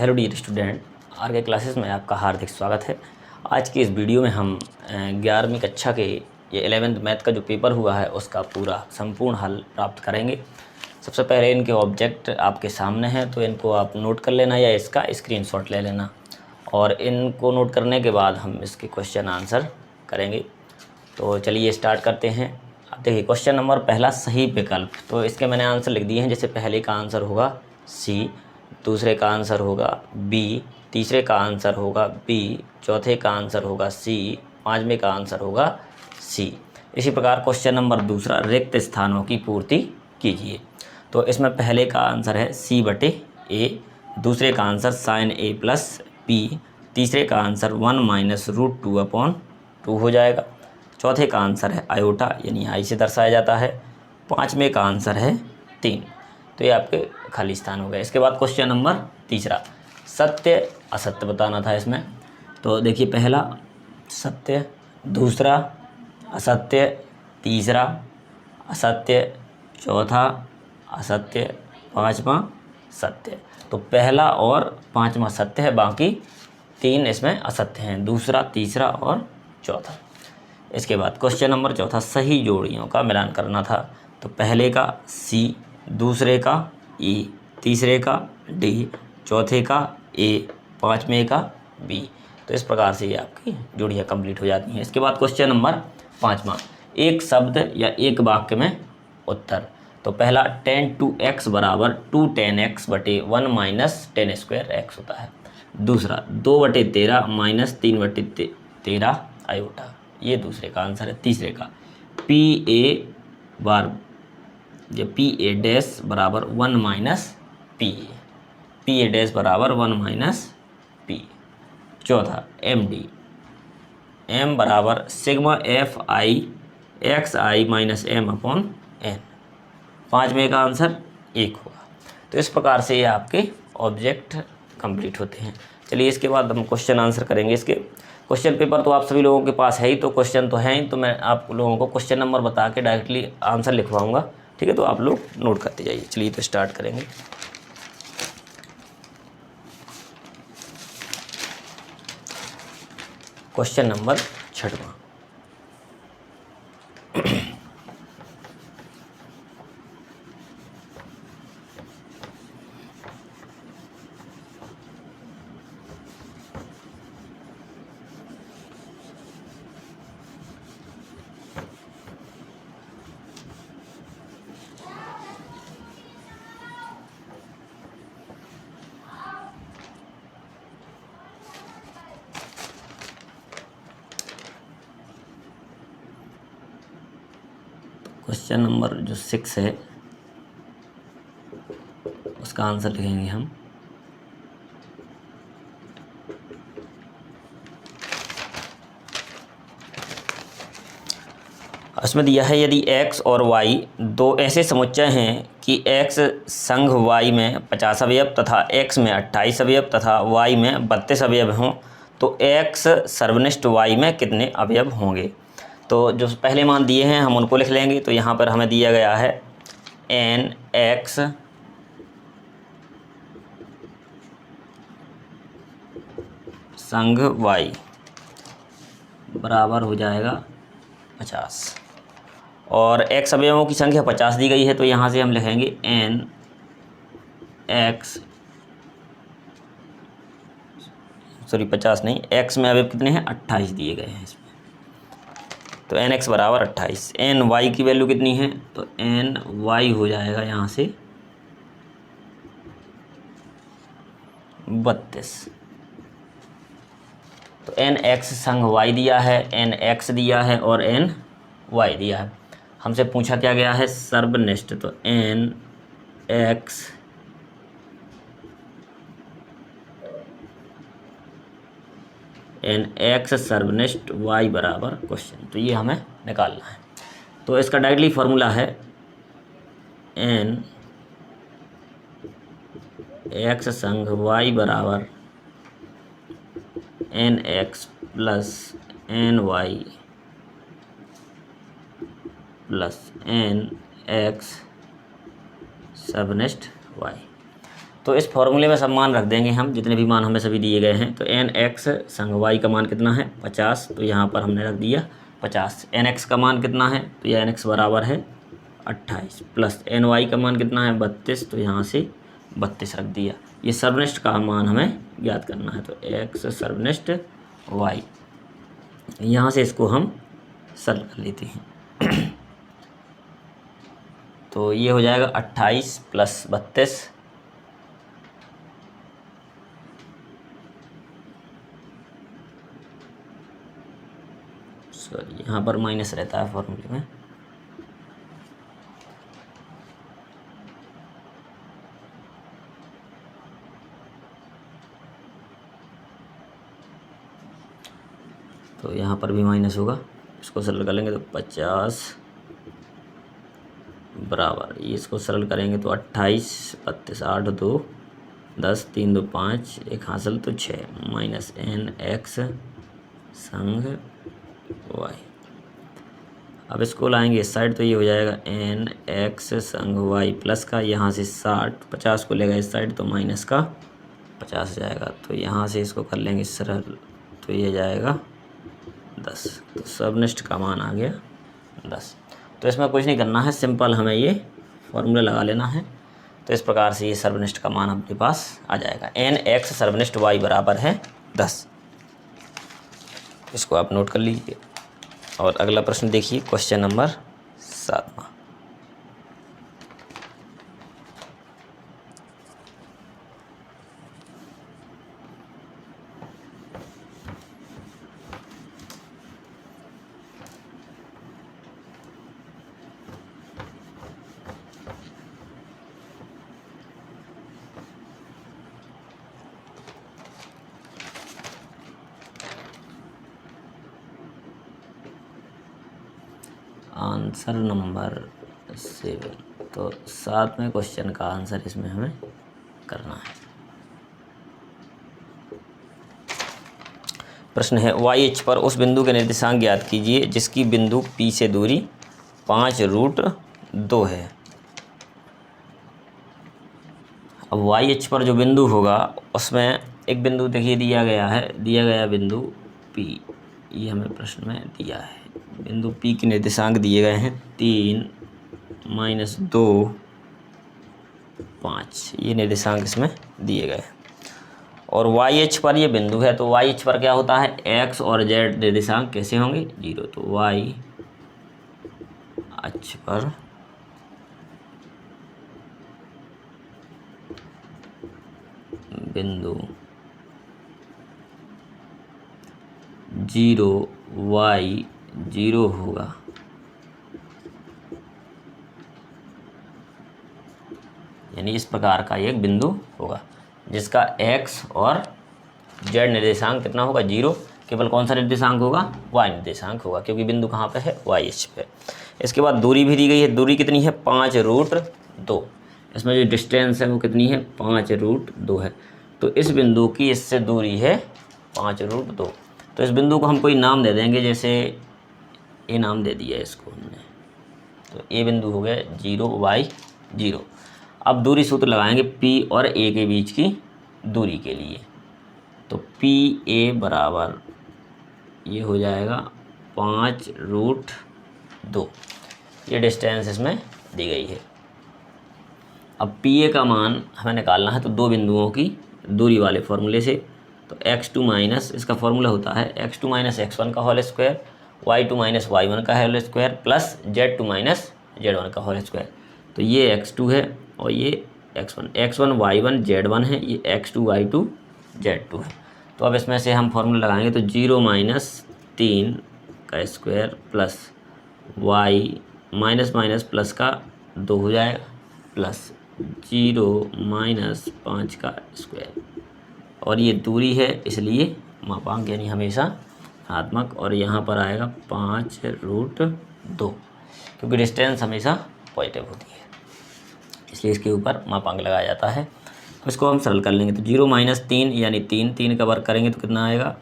Hello dear student, are के classes में आपका हार्दिक स्वागत है। आज की इस वीडियो में हम 11वीं कक्षा के ये 11th मैथ का जो पेपर हुआ है उसका पूरा संपूर्ण हल प्राप्त करेंगे। सबसे पहले इनके ऑब्जेक्ट आपके सामने हैं, तो इनको आप नोट कर लेना या इसका स्क्रीनशॉट ले लेना, और इनको नोट करने के बाद हम इसके क्वेश्चन आंसर करेंगे। तो चलिए स्टार्ट करते हैं। अब देखिए क्वेश्चन नंबर पहला, सही विकल्प। तो इसके मैंने आंसर लिख दिए हैं। जैसे पहले का आंसर होगा सी, दूसरे का आंसर होगा बी, तीसरे का आंसर होगा बी, चौथे का आंसर होगा सी, पांचवें का आंसर होगा सी। इसी प्रकार क्वेश्चन नंबर दूसरा, रिक्त स्थानों की पूर्ति कीजिए। तो इसमें पहले का आंसर है सी बटे ए, दूसरे का आंसर साइन ए प्लस बी, तीसरे का आंसर 1-√2/2 हो जाएगा, चौथे का आंसर है आयोटा यानी आई से दर्शाया जाता है, पाँचवें का आंसर है 3। तो ये आपके खाली स्थान हो गए। इसके बाद क्वेश्चन नंबर तीसरा, सत्य असत्य बताना था इसमें। तो देखिए पहला सत्य, दूसरा असत्य, तीसरा असत्य, चौथा असत्य, पांचवा सत्य। तो पहला और पांचवा सत्य है, बाकी 3 इसमें असत्य हैं, दूसरा, तीसरा और चौथा। इसके बाद क्वेश्चन नंबर चौथा, सही जोड़ियों का मिलान करना था। तो पहले का सी, दूसरे का ई, तीसरे का डी, चौथे का ए, पाँचवें का बी। तो इस प्रकार से ये आपकी जोड़ियाँ कंप्लीट हो जाती हैं। इसके बाद क्वेश्चन नंबर पाँचवा, एक शब्द या एक वाक्य में उत्तर। तो पहला 10(2x) = 2tan(x) / 1 - tan² होता है। दूसरा 2/13 - 3/13 आयोटा, ये दूसरे का आंसर है। तीसरे का PA' = 1 - PA, PA' = 1 - P। चौथा MD, M = σFIXI - M/n। पाँचवें का आंसर 1 होगा। तो इस प्रकार से ये आपके ऑब्जेक्ट कंप्लीट होते हैं। चलिए इसके बाद हम क्वेश्चन आंसर करेंगे। इसके क्वेश्चन पेपर तो आप सभी लोगों के पास है ही, तो क्वेश्चन तो हैं ही, तो मैं आप लोगों को क्वेश्चन नंबर बता के डायरेक्टली आंसर लिखवाऊंगा, ठीक है। तो आप लोग नोट करते जाइए। चलिए तो स्टार्ट करेंगे। क्वेश्चन नंबर 6वां, क्वेश्चन नंबर जो 6 है उसका आंसर लिखेंगे हम। इसमें दिया है, यदि x और y दो ऐसे समुच्चय हैं कि x संघ y में 50 अवयव तथा x में 28 अवयव तथा y में 32 अवयव हों, तो x सर्वनिष्ठ y में कितने अवयव होंगे। तो जो पहले मान दिए हैं हम उनको लिख लेंगे। तो यहाँ पर हमें दिया गया है nx संघ y बराबर हो जाएगा 50, और x अवयवों की संख्या 50 दी गई है, तो यहाँ से हम लिखेंगे nx, सॉरी 50 नहीं, x में अवयव कितने हैं, 28 दिए गए हैं इसमें। तो nx = 28। ny की वैल्यू कितनी है, तो ny हो जाएगा यहाँ से 32। तो nx संग y दिया है, nx दिया है और ny दिया है। हमसे पूछा क्या गया है, सर्वनिष्ठ। तो nx सर्वनिष्ठ y बराबर क्वेश्चन, तो ये हमें निकालना है। तो इसका डायरेक्टली फार्मूला है nx संग y बराबर nx plus ny plus nx सर्वनिष्ठ y। तो इस फॉर्मूले में सब मान रख देंगे हम, जितने भी मान हमें सभी दिए गए हैं। तो एन एक्स संग वाई का मान कितना है 50, तो यहाँ पर हमने रख दिया 50। एन एक्स का मान कितना है, तो यह एन एक्स बराबर है 28 प्लस एन वाई का मान कितना है 32, तो यहाँ से 32 रख दिया। ये सर्वनिष्ठ का मान हमें ज्ञात करना है। तो एक्स सर्वनिष्ठ वाई, यहाँ से इसको हम सरल कर लेते हैं। तो ये हो जाएगा 28 प्लस 32, सॉरी यहाँ पर माइनस रहता है फॉर्मूले में। तो यहाँ पर भी माइनस होगा, इसको सरल कर लेंगे तो 50 बराबर, ये इसको सरल करेंगे तो 28 32 8 2 10 3 2 5 एक हासिल तो 6 माइनस एन एक्स संग वाई। अब इसको लाएंगे इस साइड तो ये हो जाएगा एन एक्स संग वाई प्लस का, यहाँ से 60 50 को लेगा इस साइड तो माइनस का 50 जाएगा। तो यहाँ से इसको कर लेंगे सरल, तो ये जाएगा 10। तो सर्वनिष्ठ का मान आ गया 10। तो इसमें कुछ नहीं करना है, सिंपल हमें ये फॉर्मूला लगा लेना है। तो इस प्रकार से ये सर्वनिष्ठ का मान अपने पास आ जाएगा। एन एक्स सर्वनिष्ठ वाई बराबर है 10। इसको आप नोट कर लीजिए। और अगला प्रश्न देखिए, क्वेश्चन नंबर 7। Answer number 7। तो 7वें क्वेश्चन का आंसर इसमें हमें करना है। प्रश्न है वाई एच पर उस बिंदु के निर्देशांक ज्ञात कीजिए जिसकी बिंदु P से दूरी 5√2 है। अब वाई एच पर जो बिंदु होगा उसमें एक बिंदु देखिए दिया गया बिंदु P, ये हमें प्रश्न में दिया है। बिंदु P के निर्देशांक दिए गए हैं 3 -2 5, ये निर्देशांक इसमें दिए गए हैं। और वाई एच पर ये बिंदु है, तो वाई एच पर क्या होता है, एक्स और जेड निर्देशांक कैसे होंगे 0। तो वाई एच पर बिंदु 0 वाई 0 होगा। यानी इस प्रकार का एक बिंदु होगा जिसका एक्स और जेड निर्देशांक कितना होगा 0। केवल कौन सा निर्देशांक होगा, वाई निर्देशांक होगा, क्योंकि बिंदु कहाँ पे है, वाई एच पे। इसके बाद दूरी भी दी गई है, दूरी कितनी है 5√2। इसमें जो डिस्टेंस है वो कितनी है 5√2 है। तो इस बिंदु की इससे दूरी है 5√2। तो इस बिंदु को हम कोई नाम दे देंगे, जैसे ए नाम दे दिया इसको हमने। तो ए बिंदु हो गया 0 वाई 0। अब दूरी सूत्र लगाएंगे P और A के बीच की दूरी के लिए। तो PA बराबर ये हो जाएगा 5√2, ये डिस्टेंस इसमें दी गई है। अब PA का मान हमें निकालना है, तो दो बिंदुओं की दूरी वाले फॉर्मूले से। तो x2 माइनस, इसका फॉर्मूला होता है x2 माइनस x1 का whole square, y2 minus y1 का whole square plus z2 minus z1 का होल स्क्वायर। तो ये x2 है और ये x1 y1 z1 है, ये x2 y2 z2 है। तो अब इसमें से हम फॉर्मूला लगाएंगे, तो 0 - 3 का square plus y minus minus plus का 2 हो जाएगा प्लस 0 - 5 का स्क्वायर। और ये दूरी है इसलिए मापांक यानी हमेशा धनात्मक, और यहाँ पर आएगा 5√2, क्योंकि डिस्टेंस हमेशा पॉजिटिव होती है इसलिए इसके ऊपर मापांक लगाया जाता है। तो इसको हम सरल कर लेंगे, तो 0 - 3 यानी 3 का वर्ग करेंगे तो कितना आएगा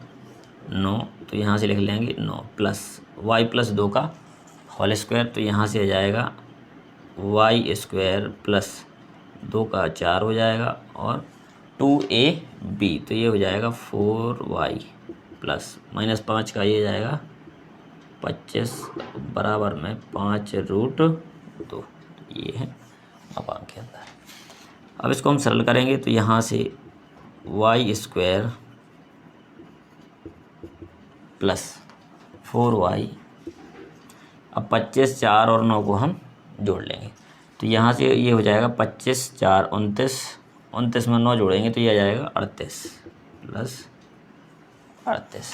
9। तो यहाँ से लिख लेंगे 9 प्लस y + 2 का होल स्क्वायर, तो यहाँ से आ जाएगा y² प्लस 2 का 4 हो जाएगा और 2ab, तो ये हो जाएगा 4y प्लस -5 का ये जाएगा 25 बराबर में 5√2। तो ये है अपांक के अंदर। अब इसको हम सरल करेंगे तो यहाँ से y² प्लस 4y, अब 25, 4 और 9 को हम जोड़ लेंगे तो यहाँ से ये हो जाएगा 25, 4 29, 29 में 9 जोड़ेंगे तो ये आ जाएगा 38 प्लस 38।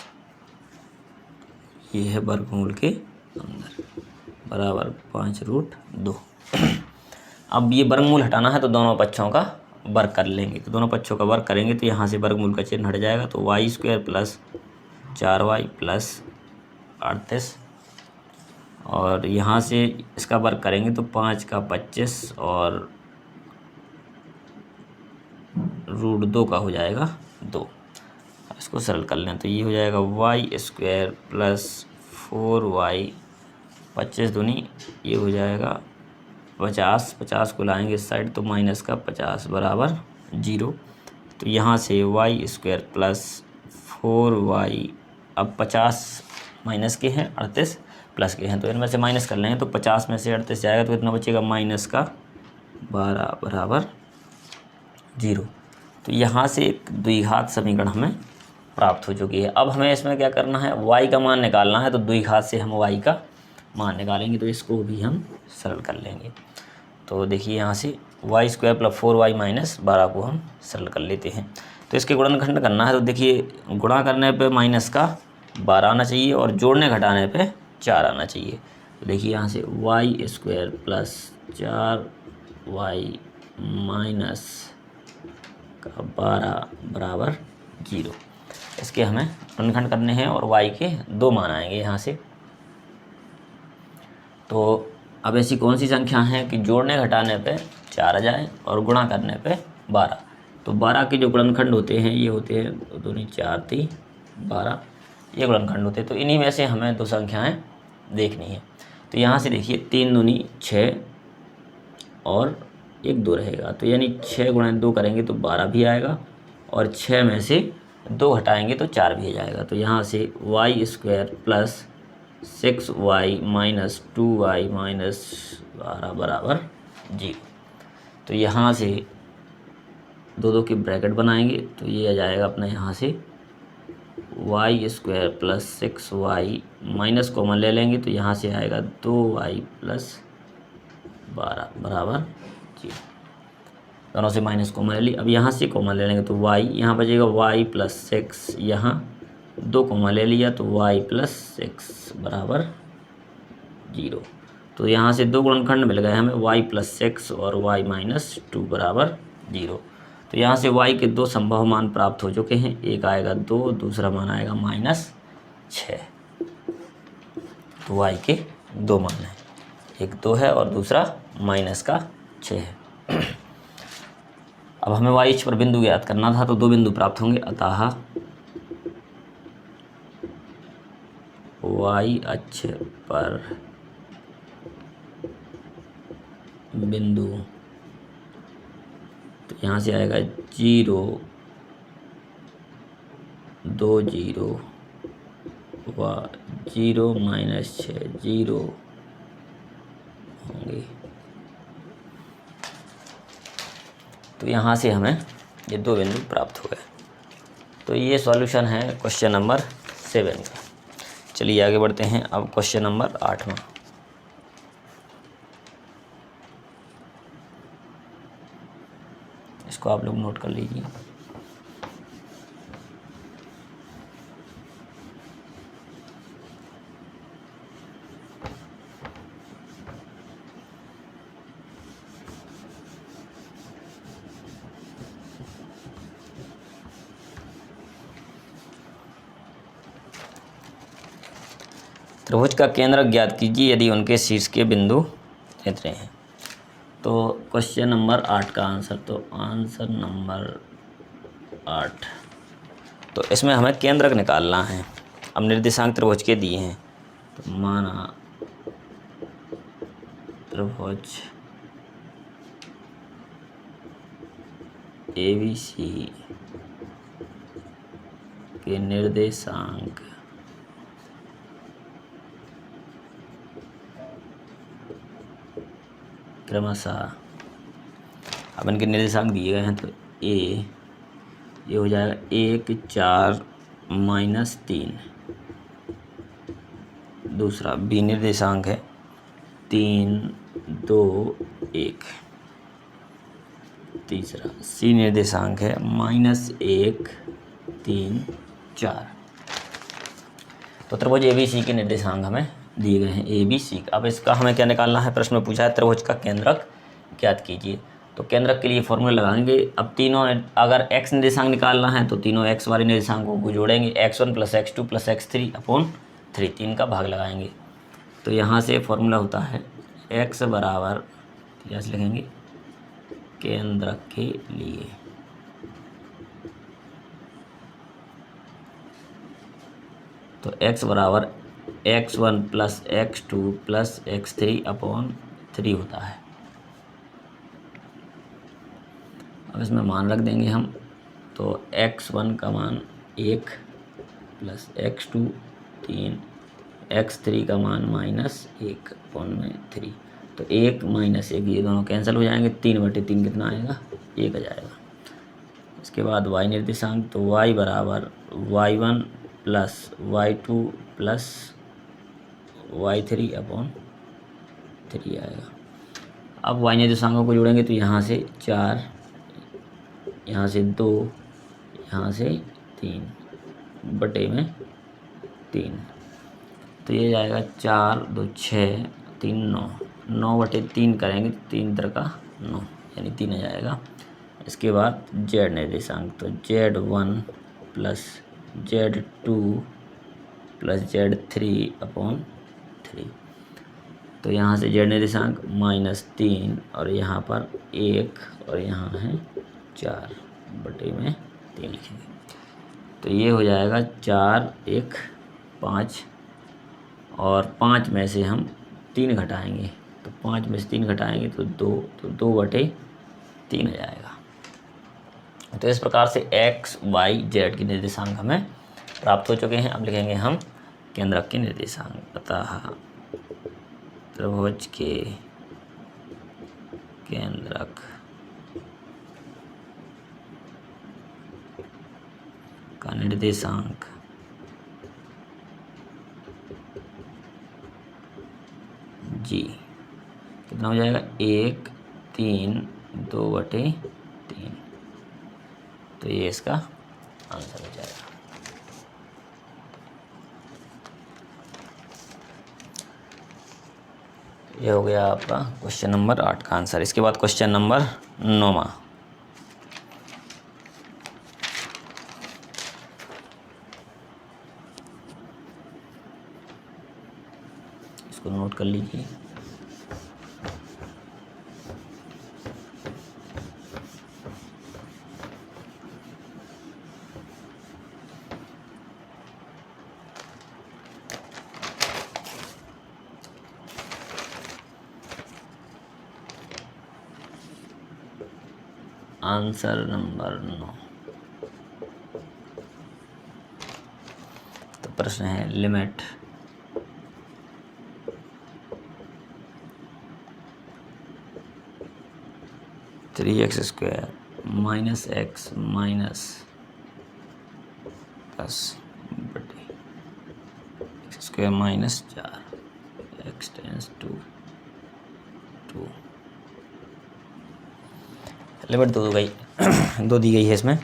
ये है वर्गमूल के अंदर बराबर 5√2। अब ये वर्गमूल हटाना है तो दोनों पक्षों का वर्ग कर लेंगे, तो दोनों पक्षों का वर्ग करेंगे तो यहाँ से वर्गमूल का चिन्ह हट जाएगा, तो y² प्लस 4y प्लस 38 और यहाँ से इसका वर्ग करेंगे तो 5 का 25 और √2 का हो जाएगा 2। इसको सरल कर लें तो ये हो जाएगा y² प्लस 4y, 25 दूनी ये हो जाएगा 50, 50 को लाएंगे इस साइड तो माइनस का 50 बराबर 0। तो यहाँ से y² प्लस 4y, अब 50 माइनस के हैं, 38 प्लस के हैं, तो इनमें से माइनस कर लेंगे तो 50 में से 38 जाएगा तो इतना बचेगा माइनस का 12 बराबर 0। तो यहाँ से एक द्विघात समीकरण हमें प्राप्त हो चुकी है। अब हमें इसमें क्या करना है, y का मान निकालना है, तो द्विघात से हम y का मान निकालेंगे तो इसको भी हम सरल कर लेंगे। तो देखिए यहाँ से y² प्लस 4y माइनस 12 को हम सरल कर लेते हैं। तो इसके गुणनखंड करना है तो देखिए गुणा करने पे माइनस का 12 आना चाहिए और जोड़ने घटाने पे 4 आना चाहिए। तो देखिए यहाँ से y² प्लस 4y माइनस का 12 बराबर 0। इसके हमें गुणनखंड करने हैं और y के 2 मान आएंगे यहाँ से। तो अब ऐसी कौन सी संख्या हैं कि जोड़ने घटाने पे 4 आ जाए और गुणा करने पे 12। तो 12 के जो गुणनखंड होते हैं ये होते हैं 2 दूनी 4 3 12, ये गुणनखंड होते हैं। तो इन्हीं में से हमें 2 संख्याएं देखनी है। तो यहाँ से देखिए 3 दूनी 6 और 1 2 रहेगा, तो यानी 6 गुणा 2 करेंगे तो 12 भी आएगा और 6 में से 2 हटाएंगे तो 4 भी आ जाएगा। तो यहाँ से y² plus 6y minus 2y minus 12 बराबर 0। तो यहाँ से 2 की ब्रैकेट बनाएंगे तो ये आ जाएगा अपने यहाँ से y² plus 6y minus common ले लेंगे तो यहाँ से आएगा 2y प्लस 12 बराबर 0। दोनों से माइनस कॉमन ले ली, अब यहाँ से कॉमन ले लेंगे तो y यहाँ बचेगा y प्लस 6, यहाँ 2 कॉमन ले लिया तो y प्लस 6 बराबर 0। तो यहाँ से 2 गुणनखंड मिल गए हमें y प्लस 6 और y माइनस 2 बराबर 0। तो यहाँ से y के 2 संभव मान प्राप्त हो चुके हैं, एक आएगा 2, दूसरा मान आएगा -6। तो y के 2 मान हैं, एक 2 है और दूसरा -6 है। अब हमें y अक्ष पर बिंदु ज्ञात करना था तो 2 बिंदु प्राप्त होंगे, अतः y अक्ष पर बिंदु, तो यहाँ से आएगा 0 2 0 व 0 -6 0 होंगे। तो यहाँ से हमें ये 2 बिंदु प्राप्त हो गए। तो ये सॉल्यूशन है क्वेश्चन नंबर 7 का। चलिए आगे बढ़ते हैं अब क्वेश्चन नंबर 8 में। इसको आप लोग नोट कर लीजिए। त्रिभुज का केंद्र ज्ञात कीजिए यदि उनके शीर्ष के बिंदु इतने हैं। तो क्वेश्चन नंबर 8 का आंसर, तो आंसर नंबर 8, तो इसमें हमें केंद्रक निकालना है। अब निर्देशांक त्रिभुज के दिए हैं, तो माना त्रिभुज ABC के निर्देशांक क्रमशः, अब इनके निर्देशांक दिए गए हैं तो ये हो जाएगा 1 4 -3, दूसरा बी निर्देशांक है 3 2 1, तीसरा सी निर्देशांक है -1 3 4। तो त्रिभुज ABC के निर्देशांक हमें दिए गए हैं ABC। अब इसका हमें क्या निकालना है, प्रश्न में पूछा है त्रिभुज का केंद्रक ज्ञात कीजिए। तो केंद्रक के लिए फॉर्मूला लगाएंगे। अब तीनों, अगर x निर्देशांक निकालना है तो तीनों x वाले निर्देशांकों को जोड़ेंगे, x1 + x2 + x3/3, 3 का भाग लगाएंगे। तो यहाँ से फॉर्मूला होता है x बराबर, जैसे लिखेंगे केंद्रक के लिए तो x बराबर x1 + x2 + x3/3 होता है। अब इसमें मान रख देंगे हम, तो x1 का मान 1 + x2 3, x3 का मान -1/3। तो 1 -1 ये दोनों कैंसिल हो जाएंगे, 3/3 कितना आएगा, 1 आ जाएगा। इसके बाद y निर्देशांक, तो y बराबर y1 + y2 + y3/3 आएगा। अब y निर्देशांकों को जोड़ेंगे तो यहाँ से 4, यहाँ से 2, यहाँ से 3/3, तो ये जाएगा 4 2 6 3 9, 9/3 करेंगे, 3 3 का 9, यानी 3 आ जाएगा। इसके बाद z निर्देशांक, तो z1 + z2 + z3/3, तो यहाँ से z निर्देशांक -3 और यहाँ पर 1 और यहाँ है 4/3 लिखेंगे। तो ये हो जाएगा 4 1 5, और 5 में से हम 3 घटाएंगे, तो 5 में से 3 घटाएंगे तो 2, तो 2/3 आ जाएगा। तो इस प्रकार से x y z के निर्देशांक हमें प्राप्त हो चुके हैं। अब लिखेंगे हम केंद्रक के निर्देशांक। अतः त्रिभुज के केंद्रक का निर्देशांक जी कितना हो जाएगा, 1 3 2/3, तो ये इसका आंसर हो जाएगा। ये हो गया आपका क्वेश्चन नंबर 8 का आंसर। इसके बाद क्वेश्चन नंबर 9। इसको नोट कर लीजिए। Answer number 9। तो प्रश्न है limit (3x² - x (x² - 4) x tends to 2। Limit दो दी गई है इसमें।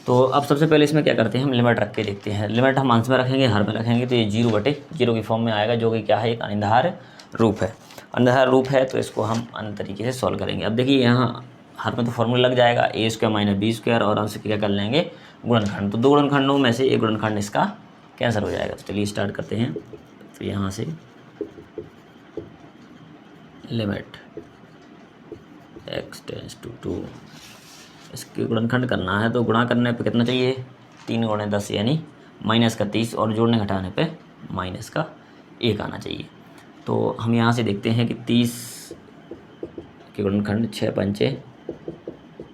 तो अब सबसे पहले इसमें क्या करते हैं, हम लिमिट रख के देखते हैं। लिमिट हम अंश में रखेंगे, हर में रखेंगे, तो ये 0/0 की फॉर्म में आएगा, जो कि क्या है, एक अनिर्धार रूप है। अनिर्धार रूप है तो इसको हम अन्य तरीके से सॉल्व करेंगे। अब देखिए यहाँ हर में तो फॉर्मूला लग जाएगा, a² - b² और अंश क्या कर लेंगे, गुणनखंड। तो 2 गुणनखंडों में से एक गुणनखंड इसका कैंसिल हो जाएगा। तो चलिए स्टार्ट करते हैं। तो यहाँ से लिमिट x टेंस टू 2, इसके गुणनखंड करना है, तो गुणा करने पे कितना चाहिए, 3 × 10 यानी -30, और जोड़ने घटाने पे -1 आना चाहिए। तो हम यहाँ से देखते हैं कि 30 के गुणनखंड 6 × 5 =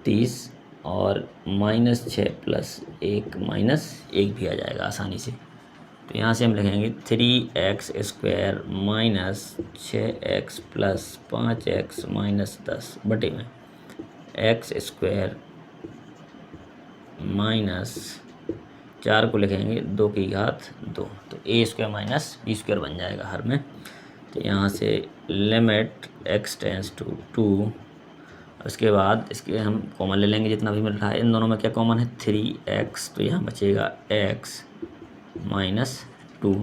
30 और -6 प्लस 1 माइनस 1 भी आ जाएगा आसानी से। तो यहाँ से हम लिखेंगे 3x² minus 6x plus 5x minus 10 बटे में x² माइनस 4 को लिखेंगे 2 की घात 2, तो a² माइनस b² बन जाएगा हर में। तो यहाँ से लिमिट x टेंस टू 2, उसके बाद इसके हम कॉमन ले लेंगे जितना भी मिल रहा है। इन दोनों में क्या कॉमन है 3x, तो यहाँ बचेगा x माइनस 2,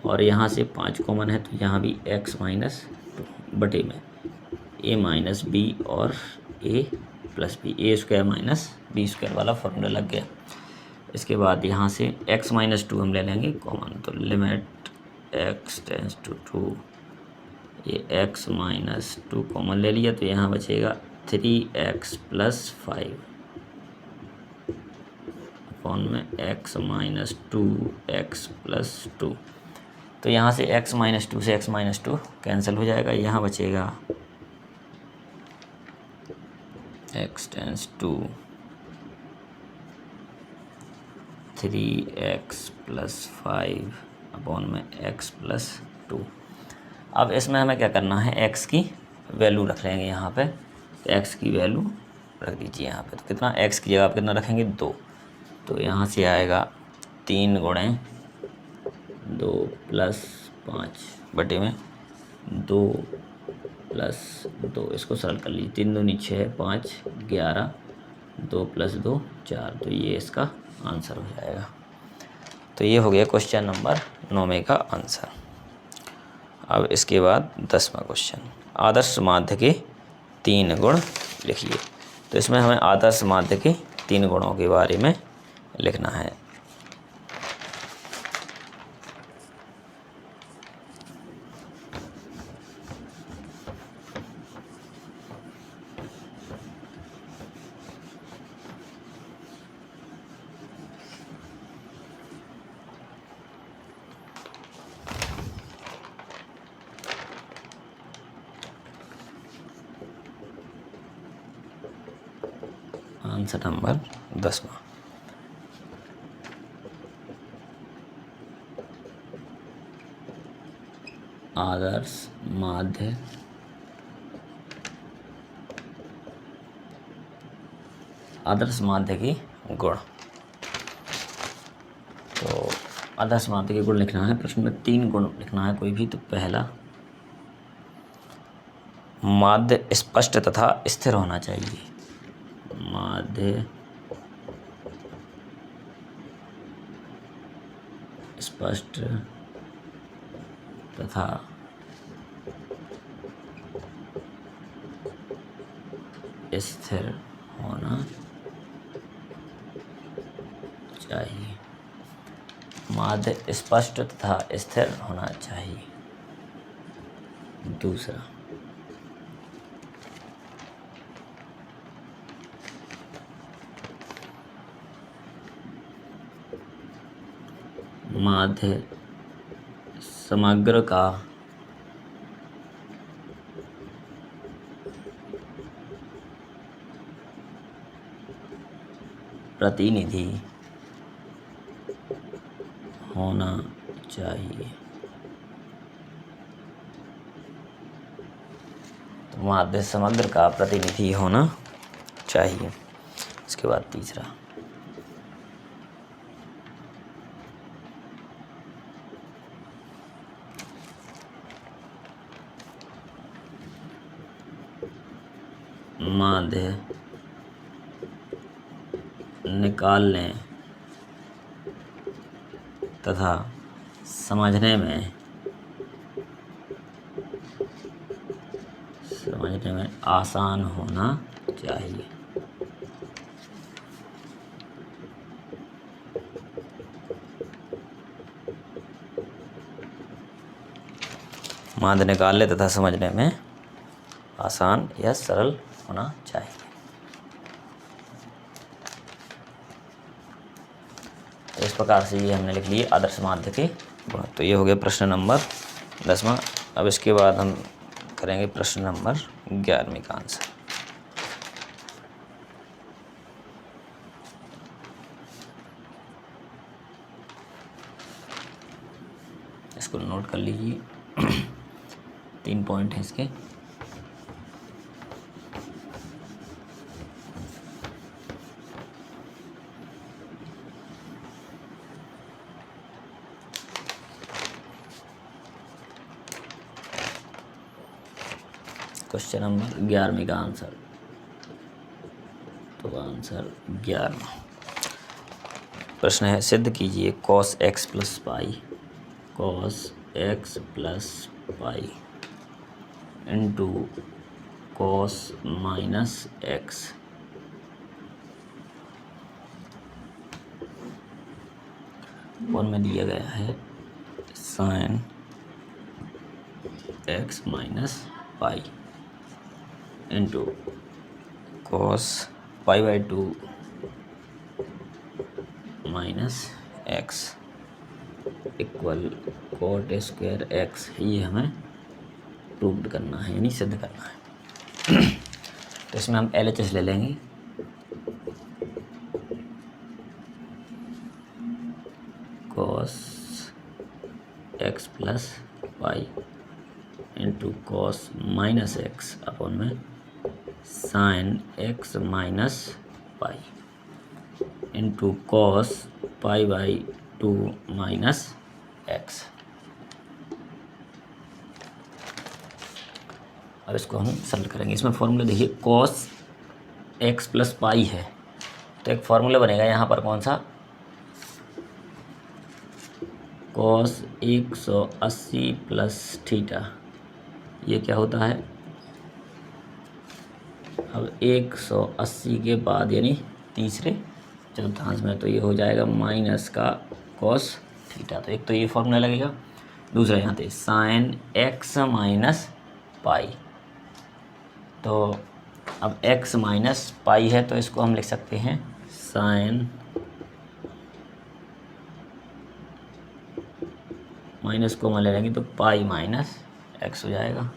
और यहाँ से 5 कॉमन है तो यहाँ भी x माइनस 2 बटे में a माइनस b और a plus b, a² minus b² वाला फॉर्मूला लग गया। इसके बाद यहाँ से x माइनस 2 हम ले लेंगे कॉमन, तो लिमिट x टेंस टू 2, ये x माइनस 2 कॉमन ले लिया तो यहाँ बचेगा 3x प्लस 5 अपॉन में x माइनस 2x प्लस 2। तो यहाँ से x माइनस 2 से x माइनस 2 कैंसिल हो जाएगा, यहाँ बचेगा x tends to 3x plus 5 upon में x प्लस 2। अब इसमें हमें क्या करना है, x की वैल्यू रख लेंगे यहाँ पे। तो x की वैल्यू रख दीजिए यहाँ पे, तो कितना x की जगह आप कितना रखेंगे 2, तो यहाँ से आएगा 3 गुणे 2 प्लस 5 बटे में 2 प्लस 2, इसको सरल कर लीजिए, 3 दूनी 6 5 11, 2 प्लस 2 4, तो ये इसका आंसर हो जाएगा। तो ये हो गया क्वेश्चन नंबर 9 का आंसर। अब इसके बाद 10वां क्वेश्चन, आदर्श माध्य के 3 गुण लिखिए। तो इसमें हमें आदर्श माध्य के 3 गुणों के बारे में लिखना है। आंसर नंबर 10वां, आदर्श माध्य के गुण। तो आदर्श माध्य के गुण लिखना है, प्रश्न में 3 गुण लिखना है कोई भी। तो पहला, माध्य स्पष्ट तथा स्थिर होना चाहिए। माध्य स्पष्ट तथा स्थिर होना चाहिए। माध्य स्पष्ट तथा स्थिर होना चाहिए। दूसरा, माध्य समग्र का प्रतिनिधि होना चाहिए। तो माध्य समग्र का प्रतिनिधि होना चाहिए। इसके बाद तीसरा, माध्य निकालने तथा समझने में आसान होना चाहिए। माध्य निकालने तथा समझने में आसान या सरल होना चाहिए। तो इस प्रकार से ये हमने लिख लिए आदर्श माध्य के गुण। तो ये हो गया प्रश्न नंबर 10वां। अब इसके बाद हम करेंगे प्रश्न नंबर 11वें का आंसर। इसको नोट कर लीजिए। 3 पॉइंट हैं इसके। क्वेश्चन नंबर 11 का आंसर, तो आंसर 11 प्रश्न है, सिद्ध कीजिए cos x plus pi into cos minus x और में दिया गया है sin x minus pi into cos pi by 2 minus x equal cot square x. ये हमें प्रूव करना है, यानी सिद्ध करना है। तो इसमें हम LHS ले लेंगे। cos x plus pi into cos minus x upon में sin x minus pi into cos pi by 2 minus x. अब इसको हम सरल करेंगे। इसमें फॉर्मूला देखिए, cos x प्लस पाई है, तो एक फॉर्मूला बनेगा यहाँ पर कौन सा, cos 180 प्लस थीटा। ये क्या होता है, अब 180 के बाद यानी तीसरे चतुर्थांश में, तो ये हो जाएगा माइनस का cos थीटा। तो एक तो ये फॉर्मूला लगेगा। दूसरा यहाँ पे sin x माइनस पाई, तो अब x माइनस पाई है तो इसको हम लिख सकते हैं sin माइनस को मान ले लेंगे तो पाई माइनस एक्स हो जाएगा।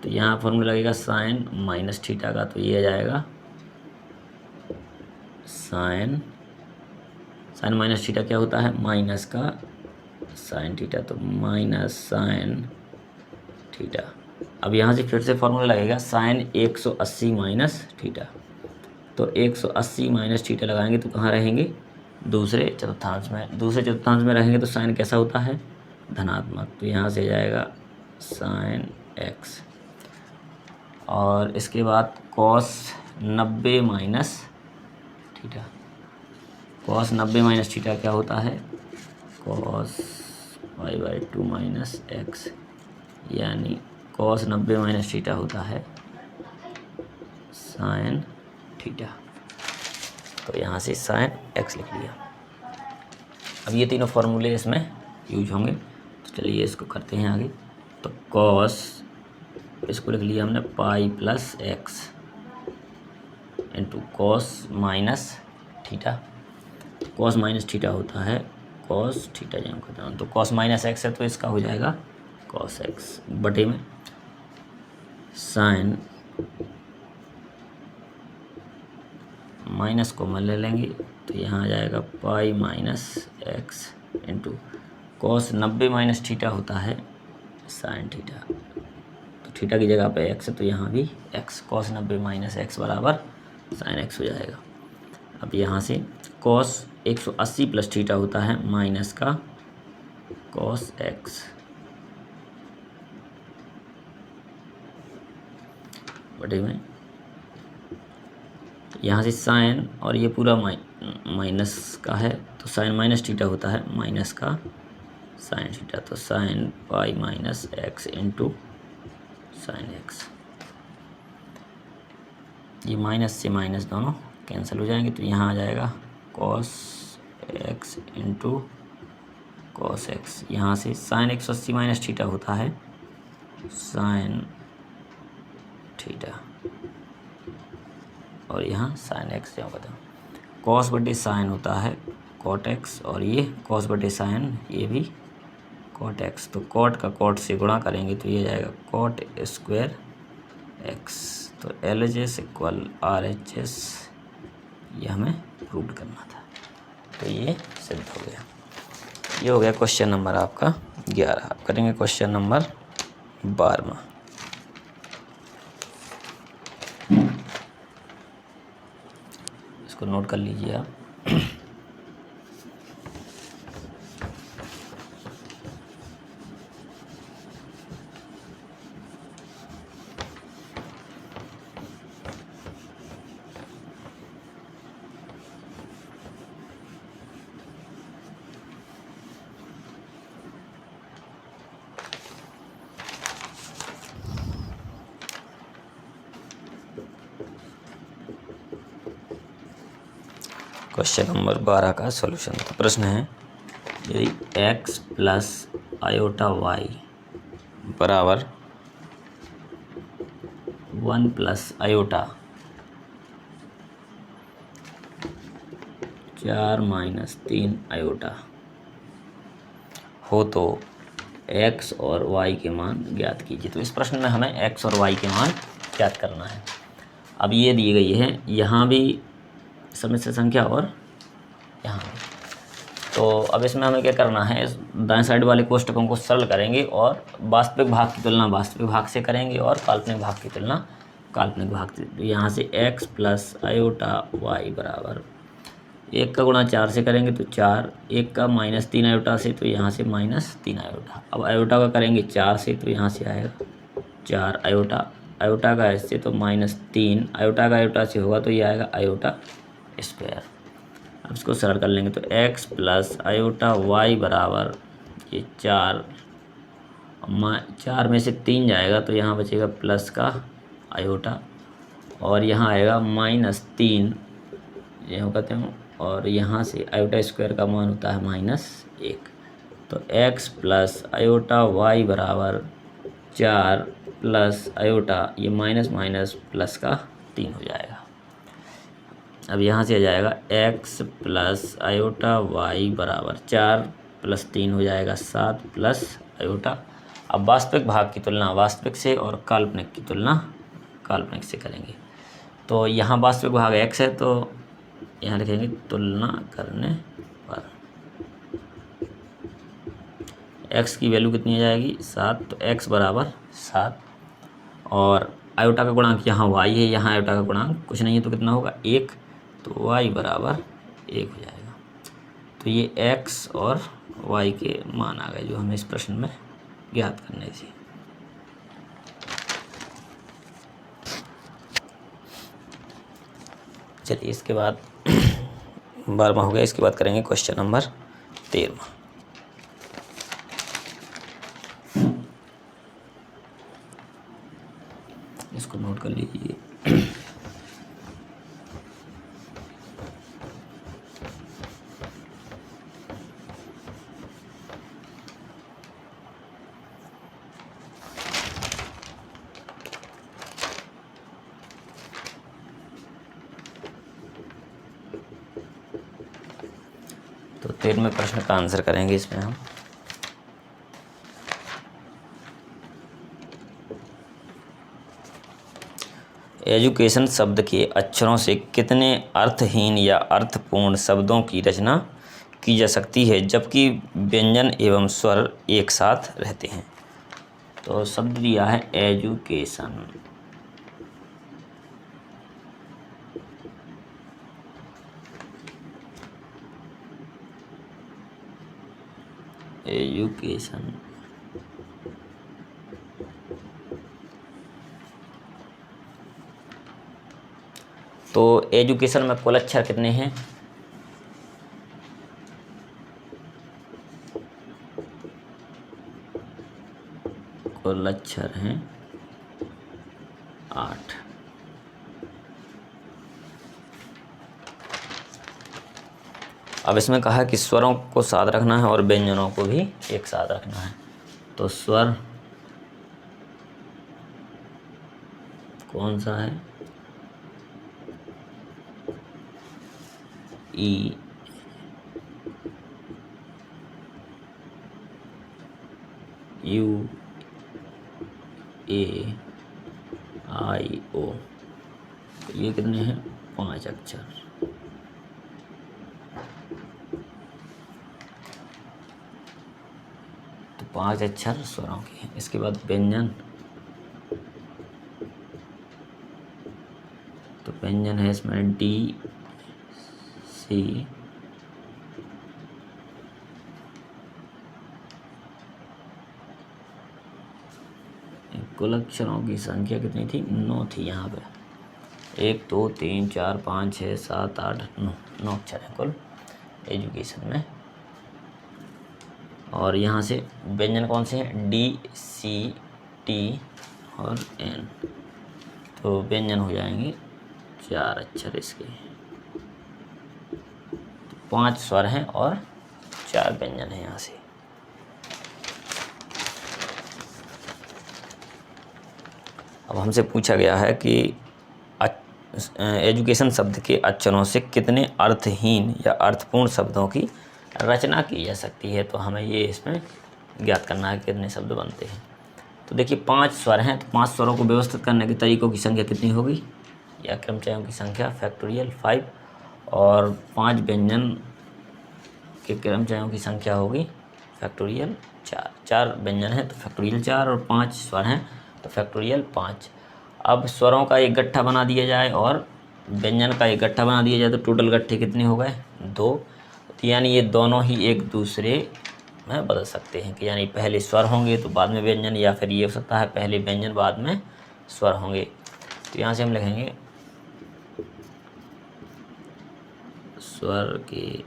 तो यहाँ फॉर्मूला लगेगा sin माइनस थीटा का, तो ये आ जाएगा sin माइनस थीटा क्या होता है, माइनस का sin थीटा, तो माइनस sin थीटा। अब यहाँ से फिर से फॉर्मूला लगेगा sin 180 माइनस थीटा, तो 180 माइनस थीटा लगाएंगे तो कहाँ रहेंगे, दूसरे चतुर्थांश में। दूसरे चतुर्थांश में रहेंगे तो साइन कैसा होता है, धनात्मक, तो यहाँ से जाएगा sin x। और इसके बाद cos 90 minus theta, cos 90 minus theta क्या होता है, cos pi by 2 minus x, यानी cos 90 माइनस थीटा होता है sin थीटा। तो यहाँ से sin x लिख लिया। अब ये तीनों फॉर्मूले इसमें यूज होंगे, तो चलिए इसको करते हैं आगे। तो cos, इसको लिख लिया हमने pi plus x into cos minus theta. cos minus theta होता है cos थीटा, जहाँ कहता हूँ, तो cos माइनस एक्स है तो इसका हो जाएगा cos एक्स बटे में sin माइनस को मन ले लेंगे तो यहाँ आ जाएगा pi minus x into cos 90 minus theta होता है sin थीटा, तो थीटा की जगह पे x है तो यहाँ भी x, cos 90 माइनस एक्स बराबर sin x हो जाएगा। अब यहाँ से cos 180 प्लस थीटा होता है माइनस का cos x बटे में यहाँ से साइन, और ये पूरा माइनस का है तो साइन माइनस थीटा होता है माइनस का साइन थीटा, तो sine pi minus x into sine x. ये माइनस से माइनस दोनों कैंसिल हो जाएंगे, तो यहाँ आ जाएगा cos x into cos x। यहाँ से साइन 180 माइनस थीटा होता है साइन थीटा, और यहाँ साइन एक्स क्या होता है, cos बटे साइन होता है cot x, और ये cos बटे साइन ये भी cot x, तो cot का cot से गुणा करेंगे तो ये जाएगा cot स्क्वायर x। तो LHS इक्वल RHS, ये हमें प्रूव करना था, तो ये सिद्ध हो गया। ये हो गया क्वेश्चन नंबर आपका 11। आप करेंगे क्वेश्चन नंबर 12। इसको नोट कर लीजिए आप। क्वेश्चन नंबर 12 का सॉल्यूशन। तो प्रश्न है, यदि x प्लस आयोटा y बराबर 1 प्लस आयोटा 4 माइनस 3 आयोटा हो तो x और y के मान ज्ञात कीजिए। तो इस प्रश्न में हमें x और y के मान ज्ञात करना है। अब ये दी गई है, यहाँ भी समस्या संख्या और यहाँ भी। तो अब इसमें हमें क्या करना है, इस दाएं साइड वाले कोष्टकों को सरल करेंगे और वास्तविक भाग की तुलना वास्तविक भाग से करेंगे और काल्पनिक भाग की तुलना काल्पनिक भाग से। तो यहाँ से x प्लस आयोटा y बराबर 1 का गुणा 4 से करेंगे तो 4, 1 का माइनस 3 आयोटा से, तो यहाँ से माइनस 3 आयोटा। अब आयोटा का करेंगे 4 से, तो यहाँ से आएगा 4 आयोटा। आयोटा का इससे तो माइनस 3 आयोटा का आयोटा से होगा, तो ये आएगा आयोटा स्क्वायर। अब इसको सरल कर लेंगे तो x प्लस आयोटा y बराबर ये 4 में से 3 जाएगा, तो यहाँ बचेगा प्लस का आयोटा और यहाँ आएगा माइनस 3, ये हो कहते हैं, और यहाँ से आयोटा स्क्वायर का मान होता है -1। तो x प्लस आयोटा y बराबर 4 प्लस आयोटा, ये माइनस माइनस प्लस का 3 हो जाएगा। अब यहाँ से आ जाएगा x प्लस आयोटा y बराबर 4 प्लस 3 हो जाएगा 7 प्लस आयोटा। अब वास्तविक भाग की तुलना वास्तविक से और काल्पनिक की तुलना काल्पनिक से करेंगे। तो यहाँ वास्तविक भाग x है, तो यहाँ लिखेंगे तुलना करने पर x की वैल्यू कितनी आ जाएगी 7, तो x बराबर 7 और आयोटा का गुणांक यहाँ y है, यहाँ आयोटा का गुणांक कुछ नहीं है, तो कितना होगा 1, तो y बराबर 1 हो जाएगा। तो ये x और y के मान आ गए जो हमें इस प्रश्न में ज्ञात करने थे। चलिए इसके बाद 12वां हो गया। इसके बाद करेंगे क्वेश्चन नंबर 13। इसको नोट कर लीजिए। तो 13वें प्रश्न का आंसर करेंगे इसमें हम। एजुकेशन शब्द के अक्षरों से कितने अर्थहीन या अर्थपूर्ण शब्दों की रचना की जा सकती है जबकि व्यंजन एवं स्वर एक साथ रहते हैं? तो शब्द दिया है एजुकेशन। एजुकेशन तो एजुकेशन में कुल अक्षर कितने हैं? कुल अक्षर हैं 8। अब इसमें कहा कि स्वरों को साथ रखना है और व्यंजनों को भी एक साथ रखना है। तो स्वर कौन सा है? ई, यू, ए, आई, ओ। तो ये कितने हैं? 5 अक्षर। 5 अक्षर स्वरों की। इसके बाद व्यंजन, तो व्यंजन है इसमें डी सी कुल अक्षरों की संख्या कितनी थी? 9 थी यहाँ पे। 1 2 3 4 5 6 7 8 9, 9 अक्षर है कुल एजुकेशन में। और यहाँ से व्यंजन कौन से हैं? डी सी टी और एन। तो व्यंजन हो जाएंगे 4 अक्षर इसके। 5 स्वर हैं और 4 व्यंजन हैं यहाँ से। अब हमसे पूछा गया है कि एजुकेशन शब्द के अक्षरों से कितने अर्थहीन या अर्थपूर्ण शब्दों की रचना की जा सकती है। तो हमें ये इसमें ज्ञात करना है कितने शब्द बनते हैं। तो देखिए 5 स्वर हैं, तो 5 स्वरों को व्यवस्थित करने के तरीकों की संख्या कितनी होगी, या क्रमचयों की संख्या फैक्टोरियल 5, और 5 व्यंजन के क्रमचयों की संख्या होगी फैक्टोरियल 4। 4 व्यंजन हैं तो फैक्टोरियल 4, और 5 स्वर हैं तो फैक्टोरियल 5। अब स्वरों का एक गट्ठा बना दिया जाए और व्यंजन का एक गट्ठा बना दिया जाए तो टोटल गट्ठे कितने हो गए? 2। तो यानी ये दोनों ही एक दूसरे में बदल सकते हैं कि यानी पहले स्वर होंगे तो बाद में व्यंजन, या फिर ये हो सकता है पहले व्यंजन बाद में स्वर होंगे। तो यहाँ से हम लिखेंगे स्वर के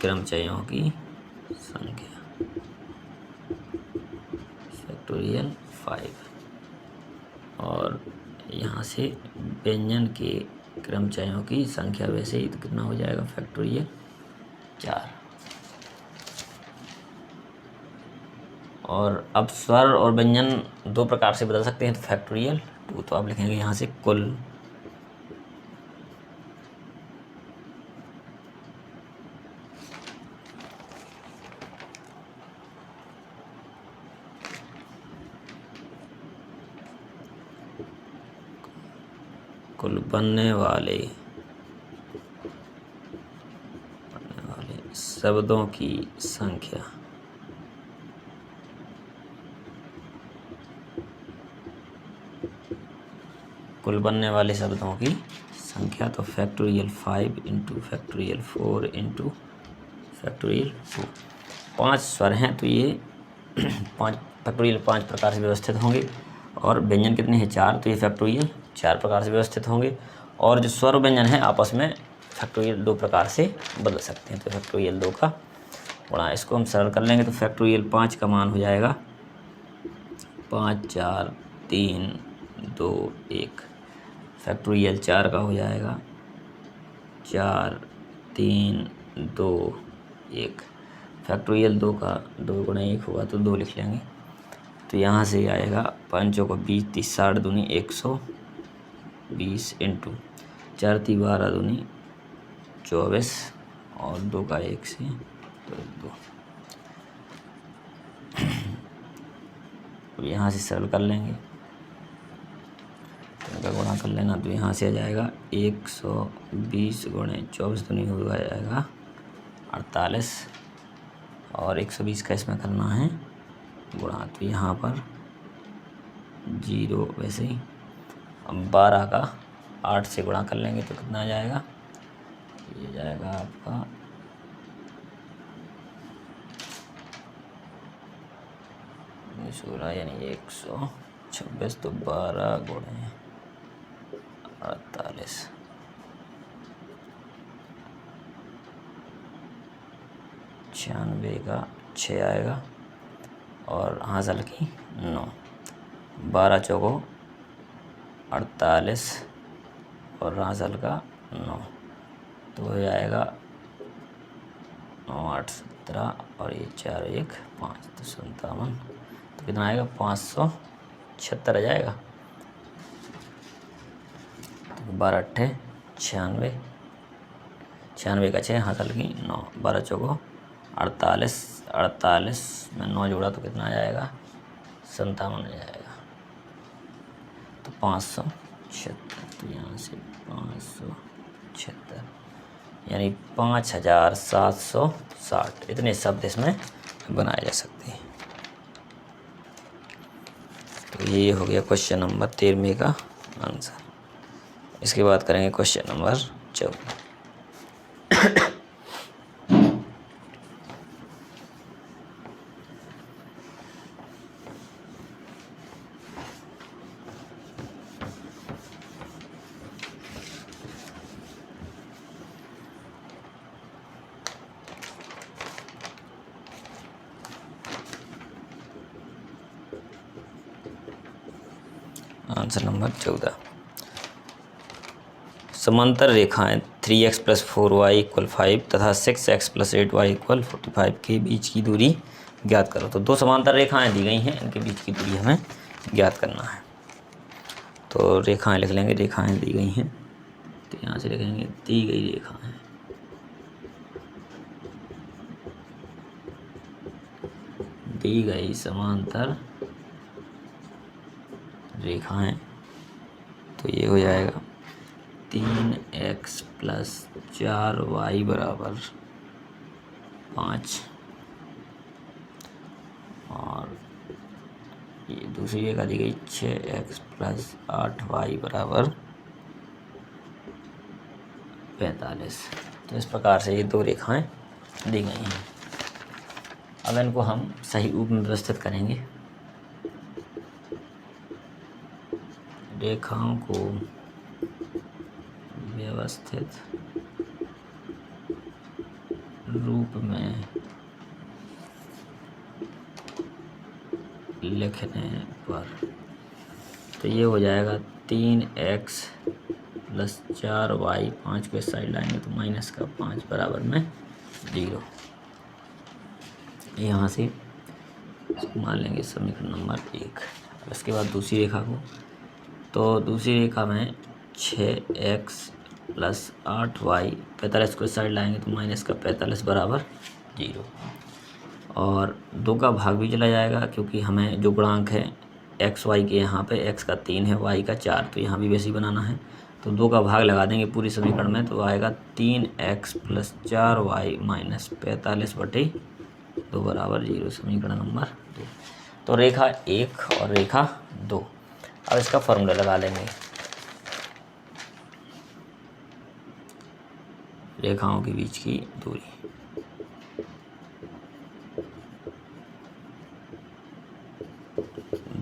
क्रमचयों की संख्या फैक्टोरियल 5, और यहाँ से व्यंजन के क्रमचयों की संख्या वैसे ही तो कितना हो जाएगा? फैक्टोरियल 4। और अब स्वर और व्यंजन 2 प्रकार से बदल सकते हैं तो फैक्टोरियल 2। तो आप लिखेंगे यहाँ से कुल बनने वाले शब्दों की संख्या कुल बनने वाले शब्दों की संख्या, तो factorial 5 into factorial 4 into factorial 2। 5 स्वर हैं तो ये 5 फैक्टोरियल 5 प्रकार से व्यवस्थित होंगे, और व्यंजन कितने हैं? 4, तो ये फैक्टोरियल 4 प्रकार से व्यवस्थित होंगे। और जो स्वर व्यंजन हैं आपस में फैक्टोरियल 2 प्रकार से बदल सकते हैं, तो फैक्टोरियल 2 का गुणा। इसको हम सरल कर लेंगे तो फैक्टोरियल 5 का मान हो जाएगा 5 4 3 2 1। फैक्टोरियल 4 का हो जाएगा 4 3 2 1। फैक्टोरियल 2 का 2 गुणा 1 होगा तो 2 लिख लेंगे। तो यहाँ से आएगा 5 को 20 30 60 दूनी 120 इंटू 4 3 12 दूनी 24, और 2 का 1 से 2। अब यहाँ से सरल कर लेंगे, तो गुणा कर लेना। तो यहाँ से आ जाएगा 120 गुणे 24 दूनी हो जाएगा 48, और 120 का इसमें करना है गुणा। तो यहाँ पर 0 वैसे ही। अब 12 का 8 से गुणा कर लेंगे तो कितना आ जाएगा? ये जाएगा आपका 16 यानी 126। तो 12 गुणे 48, 96 का 6 आएगा, और हासिल की 9। 12 चौको 48 और हासिल का 9, तो हो जाएगा 9 8 17, और ये 4 1 5, तो 57। तो कितना आएगा? 576 आ जाएगा। तो 12 8 96, 96 का 6 हासिल की 9, 12 चौको 48, 48 में 9 जोड़ा तो कितना आ जाएगा? 57 आ जाएगा। तो 576। तो यहाँ से 576 यानी 5760 इतने शब्द इसमें बनाए जा सकते हैं। तो ये हो गया क्वेश्चन नंबर 13 का आंसर। इसके बाद करेंगे क्वेश्चन नंबर 14। आंसर नंबर 14, समांतर रेखाएं 3x + 4y = 5 तथा 6x + 8y = 45 के बीच की दूरी ज्ञात करो। तो दो समांतर रेखाएं दी गई हैं, इनके बीच की दूरी हमें ज्ञात करना है। तो रेखाएं लिख लेंगे, रेखाएं दी गई हैं तो यहाँ से लिखेंगे दी गई रेखाएं, दी गई समांतर रेखाएं। तो ये हो जाएगा 3x + 4y = 5 और ये दूसरी रेखा दी गई 6x + 8y = 45। तो इस प्रकार से ये दो रेखाएं दी गई हैं। अब इनको हम सही रूप में व्यवस्थित करेंगे। रेखाओं को व्यवस्थित रूप में लिखने पर तो ये हो जाएगा 3x + 4y, 5 को इस साइड लाएंगे तो -5 बराबर में 0। यहाँ से मान लेंगे समीकरण नंबर 1। इसके बाद दूसरी रेखा को, तो दूसरी रेखा में 6x + 8y, 45 को इस साइड लाएंगे तो -45 बराबर 0। और 2 का भाग भी चला जाएगा क्योंकि हमें जो गुणांक है एक्स वाई के, यहाँ पे x का 3 है, y का 4, तो यहाँ भी वैसे ही बनाना है। तो 2 का भाग लगा देंगे पूरी समीकरण में तो आएगा 3x + 4y - 45/2 बराबर 0, समीकरण नंबर 2। तो रेखा 1 और रेखा 2। अब इसका फॉर्मूला लगा लेंगे। रेखाओं के बीच की दूरी,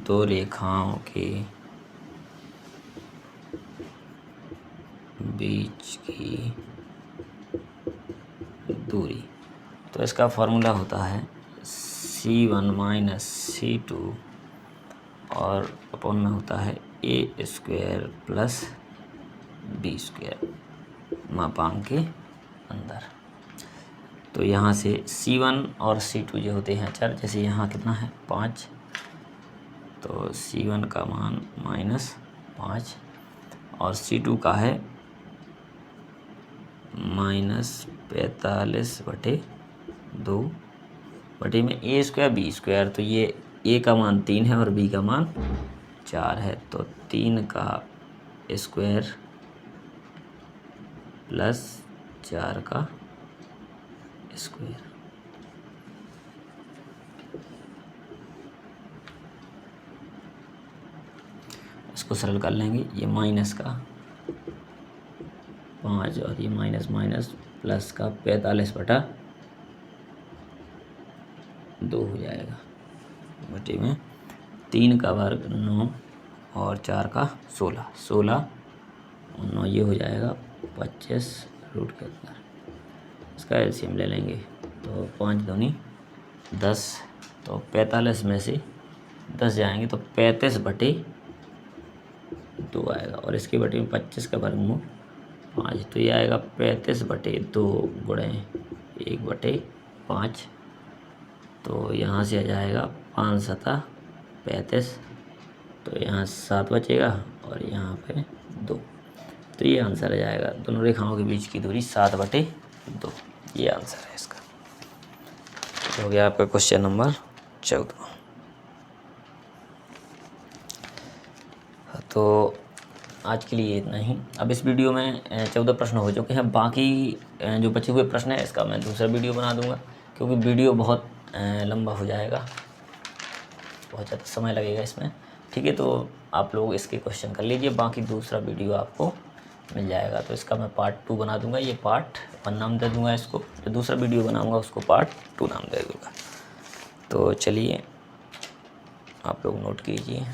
दो रेखाओं के बीच की दूरी, तो इसका फॉर्मूला होता है C1 - C2 और अपॉन में होता है a² + b² मापांक के अंदर। तो यहाँ से C1 और C2 जो होते हैं अचर, जैसे यहाँ कितना है 5, तो C1 का मान -5 और C2 का है -45/2 बटे में a² b²। तो ये a का मान 3 है और b का मान 4 है, तो 3 का स्क्वायर + 4 का स्क्वायर। इसको सरल कर लेंगे, ये माइनस का 5 और ये माइनस प्लस का 45/2 हो जाएगा बटे में 3 का वर्ग 9 और 4 का 16, 16 और 9 ये हो जाएगा 25√। इसका एलसीएम ले लेंगे तो 5 दूनी 10, तो 45 में से 10 जाएंगे तो 35/2 आएगा और इसके बटे में 25 का वर्गमूल 5, तो ये आएगा 35/2 गुणे 1/5। तो यहाँ से आ जाएगा 5 × 7 = 35, तो यहाँ 7 बचेगा और यहाँ पे 2, तो ये आंसर आ जाएगा। दोनों रेखाओं के बीच की दूरी 7/2, ये आंसर है इसका। तो हो गया आपका क्वेश्चन नंबर 14। तो आज के लिए इतना ही। अब इस वीडियो में 14 प्रश्न हो चुके हैं, बाकी जो बचे हुए प्रश्न हैं इसका मैं दूसरा वीडियो बना दूंगा, क्योंकि वीडियो बहुत लंबा हो जाएगा, बहुत ज़्यादा समय लगेगा इसमें। ठीक है, तो आप लोग इसके क्वेश्चन कर लीजिए, बाकी दूसरा वीडियो आपको मिल जाएगा। तो इसका मैं पार्ट 2 बना दूंगा, ये पार्ट 1 नाम दे दूंगा इसको, जो दूसरा वीडियो बनाऊंगा उसको पार्ट 2 नाम दे दूंगा। तो चलिए आप लोग नोट कीजिए।